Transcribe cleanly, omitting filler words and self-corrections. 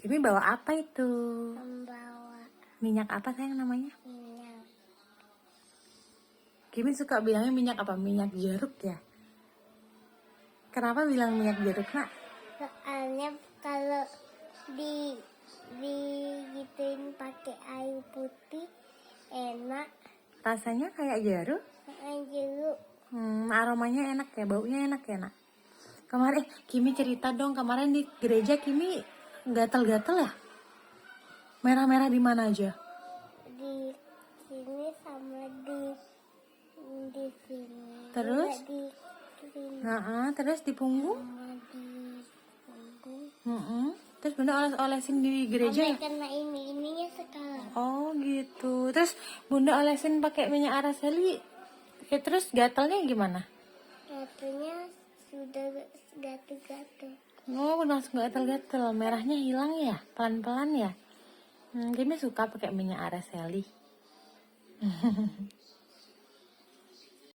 Kimi bawa apa itu? Membawa Minyak apa sayang namanya? minyak. Kimi suka bilangnya minyak apa? Minyak jeruk ya? Kenapa bilang minyak jeruk, nak? Soalnya kalau digituin pakai air putih enak. Rasanya kayak jeruk? Jeruk. Aromanya enak ya, baunya enak ya, nak? Kemarin Kimi cerita dong, kemarin di gereja Kimi gatal-gatal ya? Merah-merah di mana aja? Di sini sama di sini. Terus? Juga di sini Terus di punggung? sama di punggung. Terus bunda olesin di gereja ya? Sampai kena ininya sekarang. Oh gitu. Terus bunda olesin pakai minyak araceli. Ya, terus gatalnya gimana? Katanya sudah gatal-gatal. Oh, langsung gatal-gatal. Merahnya hilang ya? Pelan-pelan ya? Kimi suka pakai minyak araceli.